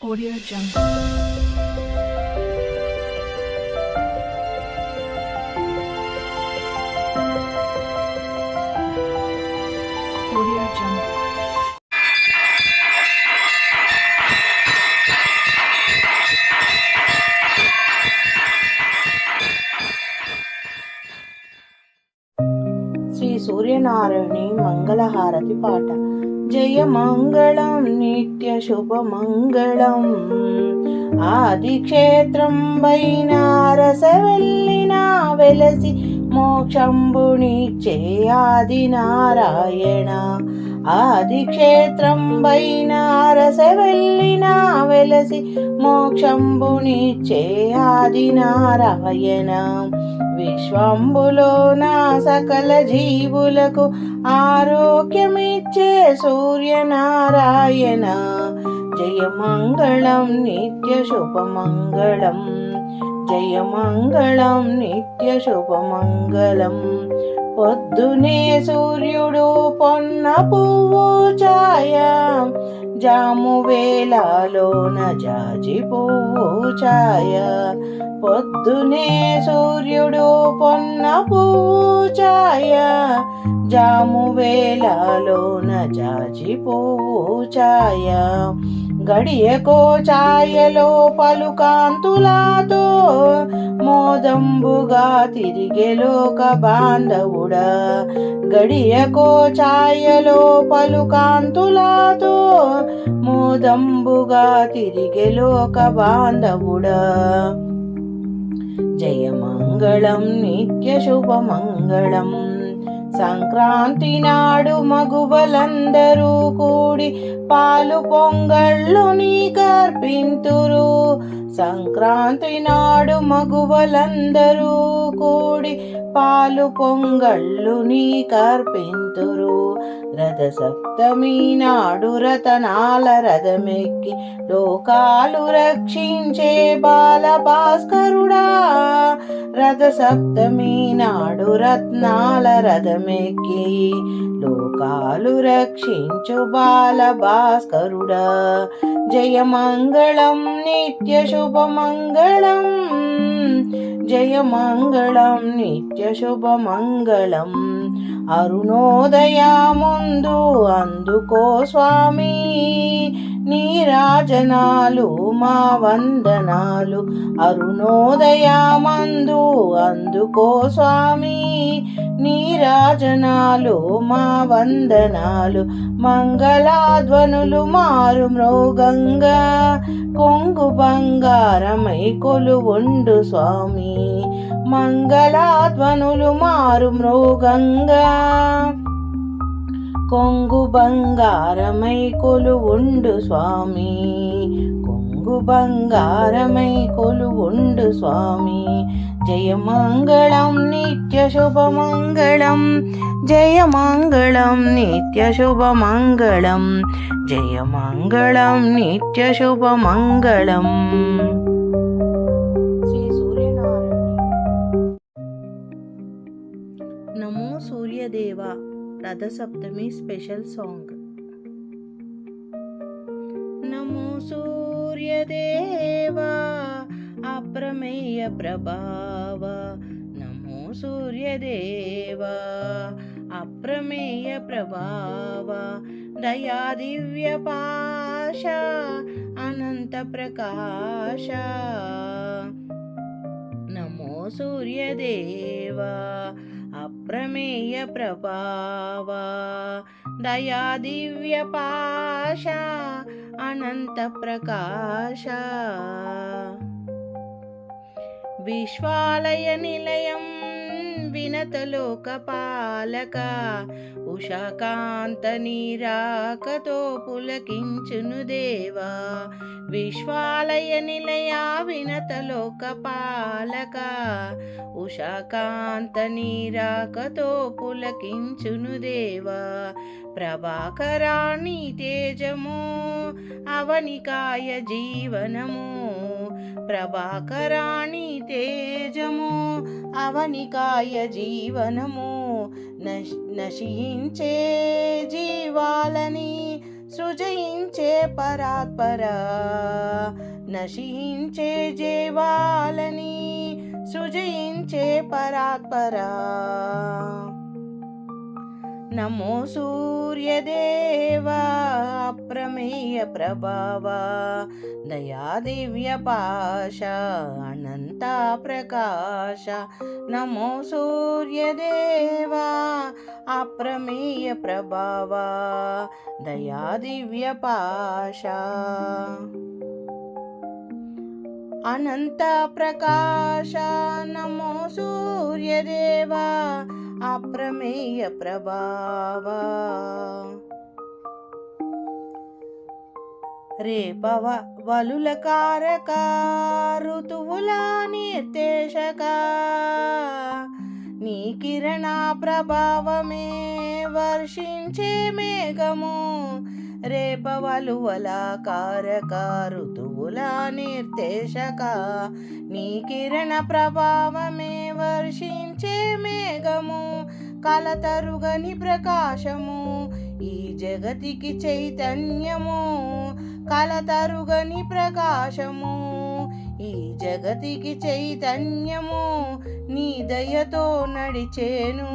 Audio Jungle. Audio Jungle. Shri సూర్యనారాయణి మంగళహారతి పాట. జయ మంగళం నిత్య శుభమంగళం. ఆది క్షేత్రం వైన రసవెల్లిన వెలసి మోక్షంబునిచ్చే ఆది నారాయణ. ఆది క్షేత్రం వైన రసవెల్లిన వెలసి మోక్షంబునిచ్చే ఆది నారాయణ. విశ్వంబులోన సకల జీవులకు ఆరోగ్యమిచ్చే సూర్యనారాయణ. జయ మంగళం నిత్య శుభమంగళం. జయ మంగళం నిత్య శుభమంగళం. పొద్దునే సూర్యుడు పొన్న పువ్వు ఛాయ, జాము వేళలోన జాజి పువ్వు ఛాయ. పొద్దునే సూర్యుడు పొన్న పువ్వు ఛాయ, జాము వేళలోన జాజి పువ్వు ఛాయ. గడియకో ఛాయలో పలుకాంతులాతో మోదంబుగా తిరిగెలోక బాంధవుడా. గడియకో ఛాయలో పలుకాంతులాతో మోదంబుగా తిరిగెలోక బాంధవుడా. జయ మంగళం నిత్య శుభమంగళం. సంక్రాంతి నాడు మగువలందరూ కూడి పాలు పొంగళ్ళు నీకర్పింతురు. సంక్రాంతి నాడు మగువలందరూ కూడి పాలు పొంగళ్ళు నీకర్పింతురు. రథ సప్తమి నాడు రతనాల రథమెక్కి లోకాలు రక్షించే బాల భాస్కరుడా. రథ సప్తమి నాడు రత్నాల రథమెక్కి లోకాలు రక్షించు బాల భాస్కరుడా. జయ మంగళం నిత్య శుభమంగళం. జయ మంగళం నిత్య శుభమంగళం. అరుణోదయముందు అందుకో స్వామి నీరాజనాలు మా వందనాలు. అరుణోదయమందు అందుకో స్వామి నీరాజనాలు మా వందనాలు. మంగళాధ్వనులు మారు మృగంగా కొంగు బంగారమై కొలువుండు స్వామి. మంగళాధ్వనులు మారు మృగంగా కొంగు బంగారమై కొలువుండు స్వామి. కొంగు బంగారమై కొలువుండు స్వామి. జయ మంగళం నిత్య శుభమంగళం. జయ మంగళం నిత్య శుభమంగళం. జయ మంగళం నిత్య శుభమంగళం. శ్రీ సూర్యనారాయణ. నమో సూర్యదేవ రథసప్తమి స్పెషల్ సాంగ్. నమో సూర్యదేవ అప్రమేయ ప్రభావ. నమో సూర్యదేవ అప్రమేయ ప్రభావ. దయా దివ్య పాశ అనంత ప్రకాశ. నమో సూర్యదేవ అప్రమేయ ప్రభావ. దయా దివ్య పాశ అనంత ప్రకాశ. విశ్వాలయ నిలయం వినతలోక పాలక. ఉషాకాంత నీరాకతో పులకించును దేవా. విశ్వాలయ నిలయ వినతలోక పాలక. ఉషాకాంత నీరాకతో పులకించును దేవా. ప్రభాకరాణి తేజము అవనికాయ జీవనము. ప్రభాకరాణి తేజము అవనికాయ జీవనము. నశించే జీవాలని సృజించే పరాత్పర నశించే జీవాలని సృజించే పరాత్పరా. నమో సూర్యదేవా అప్రమేయ ప్రభావా దయా దివ్య పాశ అనంత ప్రకాశ. నమో సూర్యదేవా అప్రమేయ ప్రభావా దయా దివ్య పాశ అనంత ప్రకాశ. నమో సూర్యదేవా అప్రమేయ ప్రభావా. రేపవ వలుల కారక ఋతువుల నిర్దేశక నీ కిరణ ప్రభావమే వర్షించే మేఘము. రేపవలువల కారక ఋతువుల నిర్దేశక నీ కిరణ ప్రభావమే వర్షించే మేఘము. కలతరుగని ప్రకాశము ఈ జగతికి చైతన్యము. కలతరుగని ప్రకాశము ఈ జగతికి చైతన్యము. నీ దయతో నడిచేను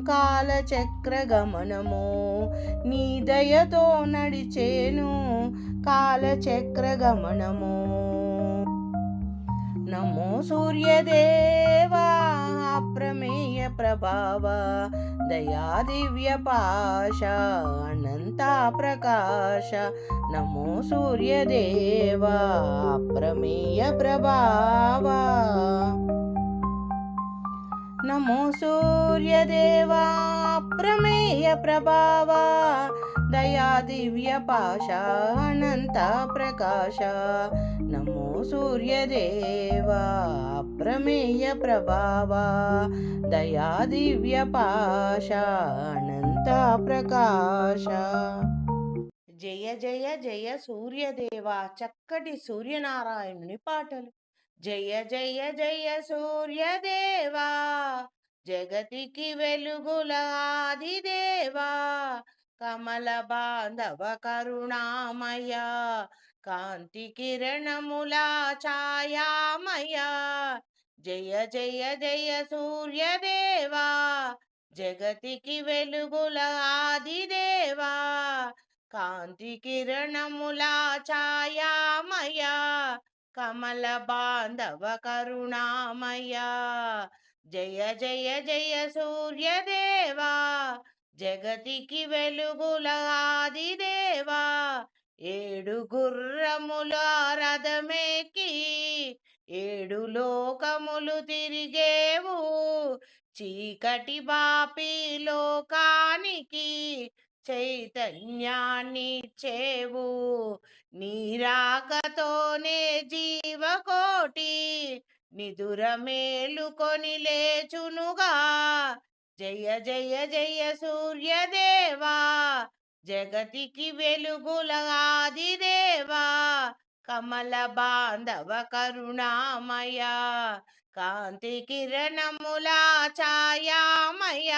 కాలచక్ర గమనము. నీ దయతో నడిచేను కాలచక్ర గమనము. నమో సూర్యదేవా అప్రమేయ ప్రభావా దయా దివ్య పాశ అనంత ప్రకాశ. నమో సూర్యదేవా అప్రమేయ ప్రభావా. నమో సూర్యదేవా అప్రమేయ ప్రభావా దయా దివ్య పాశ అనంత ప్రకాశ. నమో సూర్యదేవా అప్రమేయ ప్రభావా దయా దివ్య పాశ అనంత ప్రకాశ. జయ జయ జయ సూర్యదేవా చక్కటి సూర్యనారాయణుని పాటలు. జయ జయ జయ సూర్యదేవా జగతికి వెలుగుల ఆదిదేవా. కమల బాంధవ కరుణామయ కాంతి కిరణముల ఛాయామయ. జయ జయ జయ సూర్యదేవా జగతికి వెలుగుల ఆదిదేవా. కాంతి కిరణముల ఛాయామయ కమల బాంధవ కరుణామయ. జయ జయ జయ సూర్యదేవా జగతికి వెలుగుల ఆదిదేవా. ఏడు గుర్రముల రథమెక్కి ఏడు లోకములు తిరిగేవు. చీకటి బాపి లోకానికి చైతన్యాన్నిచ్చేవు. నీ రాకతోనే జీవకోటి నిదుర మేలుకొని లేచునుగా. జయ జయ జయ సూర్యదేవా జగతికి వెలుగుల ఆదిదేవా. కమల బాంధవ కరుణామయ కాంతి కిరణముల ఛాయామయ.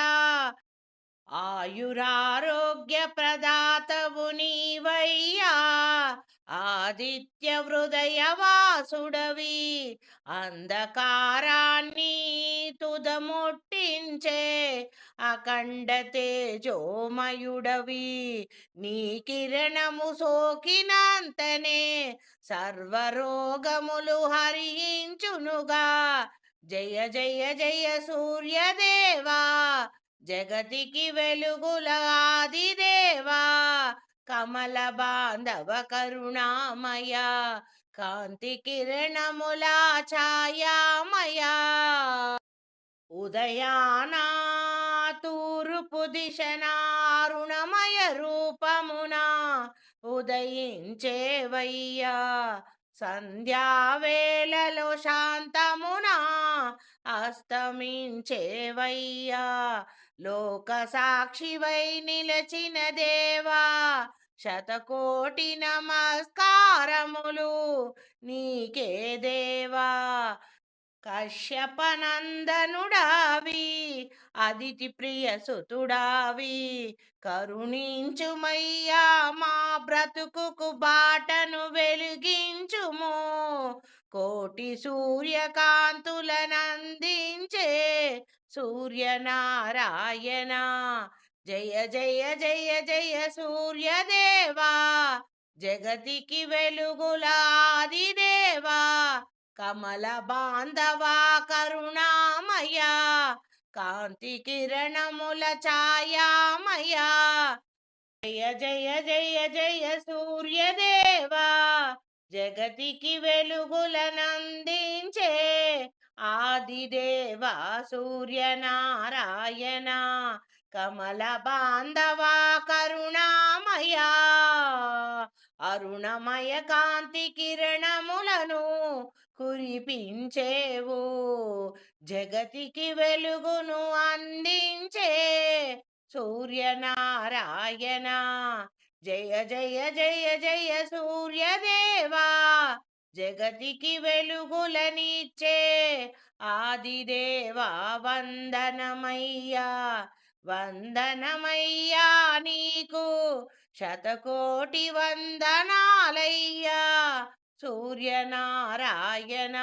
ఆయురారోగ్య ప్రదాతవు నీవయ్యా ఆదిత్య హృదయ వాసుడవి. అంధకారాన్ని తుదముట్టించే అఖండ తేజోమయుడవి. నీ కిరణము సోకినంతనే సర్వరోగములు హరించునుగా. జయ జయ జయ సూర్యదేవా జగతికి వెలుగుల ఆదిదేవా. కమల బాంధవ కరుణామయ కాంతి కిరణముల ఛాయామయ. ఉదయాన తూర్పు దిశన అరుణమయ రూపమున ఉదయించేవయ్యా. సంధ్యావేళలో శాంతమున అస్తమించేవయ్యా. లోక సాక్షివై నిలచిన దేవా శతకోటి నమస్కారములు నీకే దేవా. కశ్యపనందనుడావి అదితి ప్రియ సుతుడావి. కరుణించుమయ్యా మా బ్రతుకుకు బాటను వెలిగించుము. కోటి సూర్యకాంతులనందించే సూర్యనారాయణ. జయ జయ జయ జయ సూర్యదేవా, జగతికి వెలుగులాదిదేవా, కమల బాంధవా కరుణామయ, కాంతి కిరణముల ఛాయామయ. జయ జయ జయ జయ సూర్యదేవా, జగతికి వెలుగులనందించే ఆదిదేవా సూర్యనారాయణ, కమల బాంధవా కరుణామయ. అరుణమయ కాంతి కిరణములను కురిపించేవు, జగతికి వెలుగును అందించే సూర్యనారాయణ. జయ జయ జయ జయ సూర్యదేవా, జగతికి వెలుగులనిచ్చే ఆదిదేవా వందనమయ్యా. వందనమయ్యా నీకు శతకోటి వందనాలయ్యా సూర్యనారాయణ.